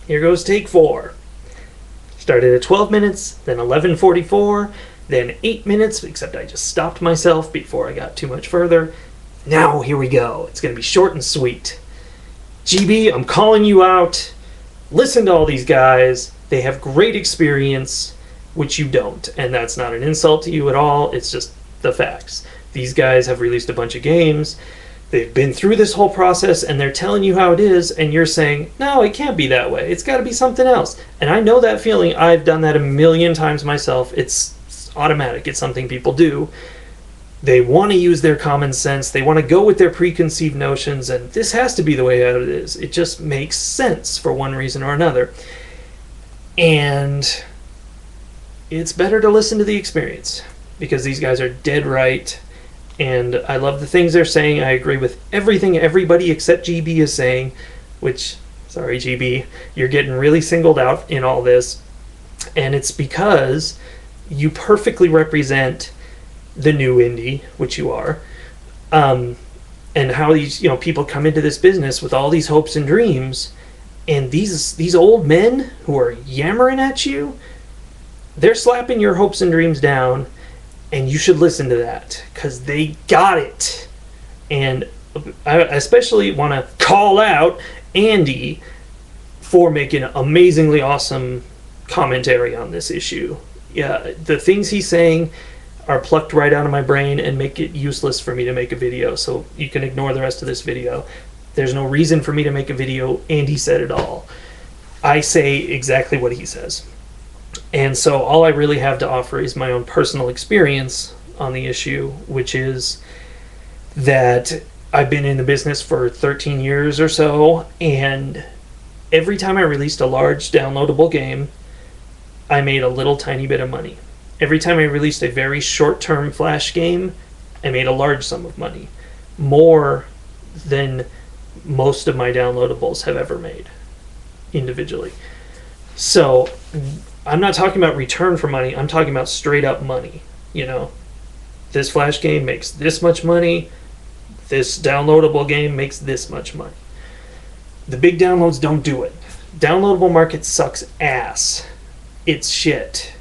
Here goes take 4. Started at 12 minutes, then 11:44, then 8 minutes, except I just stopped myself before I got too much further. Now here we go. It's going to be short and sweet. GB, I'm calling you out. Listen to all these guys. They have great experience, which you don't. And that's not an insult to you at all. It's just the facts. These guys have released a bunch of games. They've been through this whole process, and they're telling you how it is, and you're saying, no, it can't be that way. It's got to be something else. And I know that feeling. I've done that a million times myself. It's automatic. It's something people do. They want to use their common sense. They want to go with their preconceived notions, and this has to be the way it is. It just makes sense for one reason or another. And it's better to listen to the experience, because these guys are dead right. And I love the things they're saying. I agree with everything everybody except GB is saying, which, sorry, GB, you're getting really singled out in all this. And it's because you perfectly represent the new indie, which you are, and how these people come into this business with all these hopes and dreams, and these old men who are yammering at you, they're slapping your hopes and dreams down. And you should listen to that, because they got it. And I especially want to call out Andy for making amazingly awesome commentary on this issue. Yeah, the things he's saying are plucked right out of my brain and make it useless for me to make a video. So you can ignore the rest of this video. There's no reason for me to make a video. Andy said it all. I say exactly what he says. And so all I really have to offer is my own personal experience on the issue, which is that I've been in the business for 13 years or so, and every time I released a large downloadable game, I made a little tiny bit of money. Every time I released a very short-term flash game, I made a large sum of money. More than most of my downloadables have ever made individually. So I'm not talking about return for money. I'm talking about straight up money. This flash game makes this much money. This downloadable game makes this much money. The big downloads don't do it. Downloadable market sucks ass. It's shit.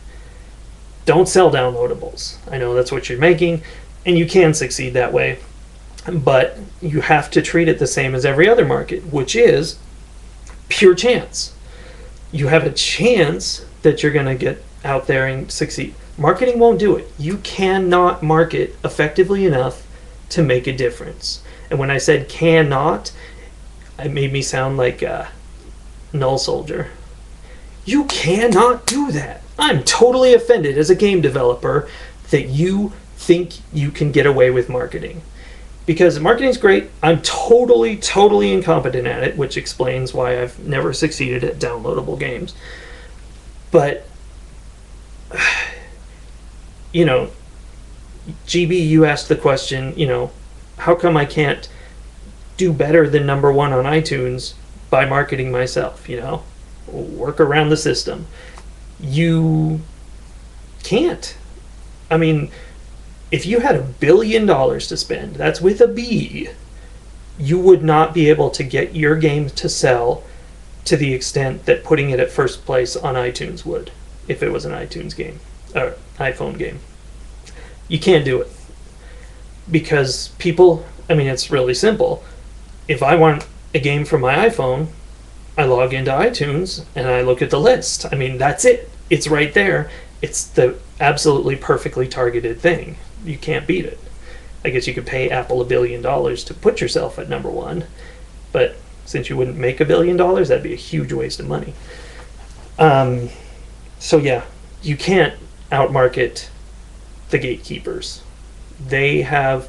Don't sell downloadables. I know that's what you're making, and you can succeed that way. But you have to treat it the same as every other market, which is pure chance. You have a chance that you're going to get out there and succeed. Marketing won't do it. You cannot market effectively enough to make a difference. And when I said cannot, it made me sound like a null soldier. You cannot do that. I'm totally offended as a game developer that you think you can get away with marketing. Because marketing's great. I'm totally incompetent at it, which explains why I've never succeeded at downloadable games. But, GB, you asked the question, how come I can't do better than number one on iTunes by marketing myself, work around the system? You can't. I mean, if you had $1 billion to spend, that's with a B, you would not be able to get your game to sell to the extent that putting it at first place on iTunes would, if it was an iTunes game, or iPhone game. You can't do it. Because it's really simple. If I want a game for my iPhone, I log into iTunes and I look at the list. That's it. It's right there. It's the absolutely perfectly targeted thing. You can't beat it. I guess you could pay Apple $1 billion to put yourself at number one, but since you wouldn't make $1 billion, that'd be a huge waste of money. So yeah, you can't outmarket the gatekeepers. They have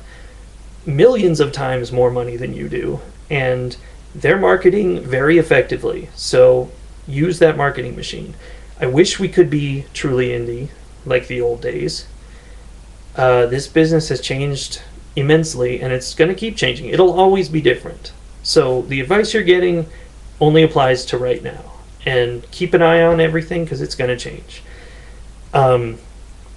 millions of times more money than you do, and they're marketing very effectively. So use that marketing machine. I wish we could be truly indie like the old days. This business has changed immensely, and it's going to keep changing. It'll always be different. So the advice you're getting only applies to right now. And keep an eye on everything, because it's going to change.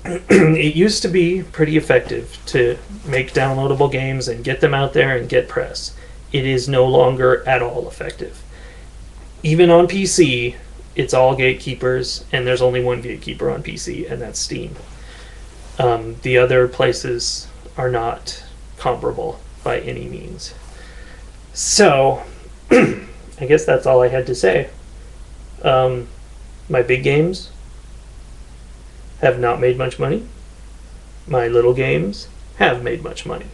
It used to be pretty effective to make downloadable games and get them out there and get press. It is no longer at all effective. Even on PC, it's all gatekeepers, and there's only one gatekeeper on PC, and that's Steam. The other places are not comparable by any means. So, I guess that's all I had to say. My big games have not made much money. My little games have made much money.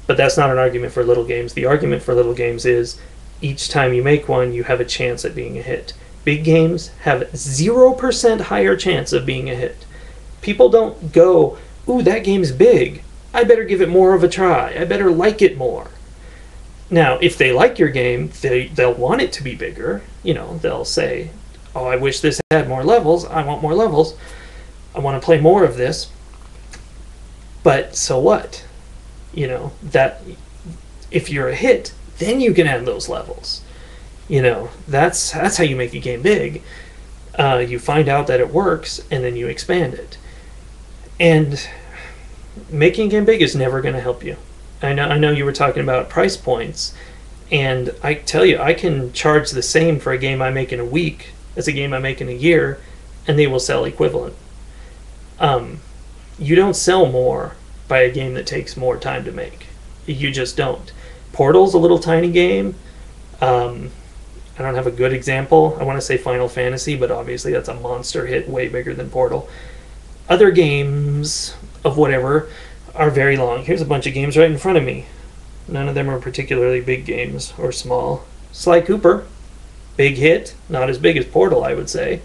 But that's not an argument for little games. The argument for little games is each time you make one, you have a chance at being a hit. Big games have 0% higher chance of being a hit. People don't go, ooh, that game's big. I better give it more of a try. I better like it more. Now, if they like your game, they'll want it to be bigger. You know, they'll say, oh, I wish this had more levels. I want more levels. I want to play more of this. But so what? You know, that if you're a hit, then you can add those levels. You know, that's how you make a game big. You find out that it works, and then you expand it. And making a game big is never going to help you. I know you were talking about price points, and I tell you, I can charge the same for a game I make in a week as a game I make in a year, and they will sell equivalent. You don't sell more by a game that takes more time to make. You just don't. Portal's a little tiny game. I don't have a good example. I want to say Final Fantasy, but obviously that's a monster hit, way bigger than Portal. Other games of whatever are very long. Here's a bunch of games right in front of me. None of them are particularly big games or small. Sly Cooper, big hit. Not as big as Portal, I would say.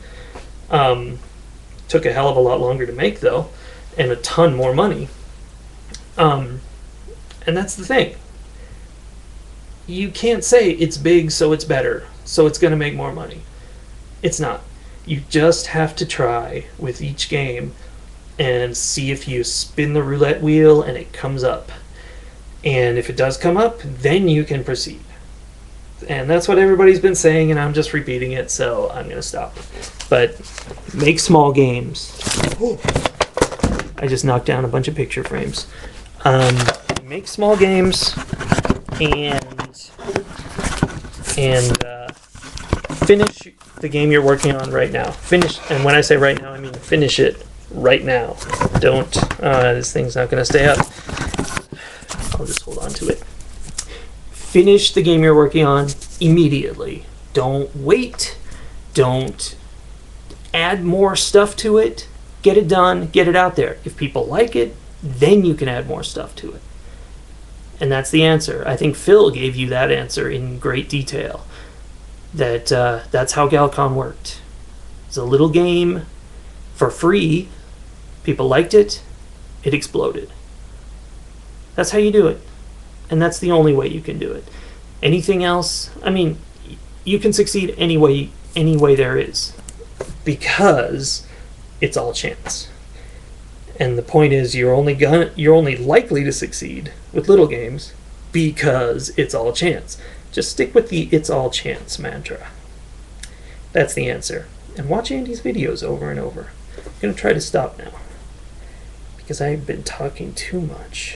Took a hell of a lot longer to make, though, and a ton more money. And that's the thing. You can't say it's big, so it's better, so it's going to make more money. It's not. You just have to try with each game and see if you spin the roulette wheel and it comes up. And if it does come up, then you can proceed. And that's what everybody's been saying, and I'm just repeating it, so I'm going to stop. But make small games. Ooh. I just knocked down a bunch of picture frames. Make small games and finish the game you're working on right now. Finish, and when I say right now, I mean finish it right now. Don't, this thing's not going to stay up. I'll just hold on to it. Finish the game you're working on immediately. Don't wait. Don't add more stuff to it. Get it done. Get it out there. If people like it, then you can add more stuff to it. And that's the answer. I think Phil gave you that answer in great detail. That's how Galcon worked. It's a little game for free. People liked it. It exploded. That's how you do it. And that's the only way you can do it. Anything else, I mean, you can succeed any way there is. Because it's all chance. And the point is, you're only likely to succeed with little games because it's all chance. Just stick with the it's all chance mantra. That's the answer. And watch Andy's videos over and over. I'm going to try to stop now because I've been talking too much.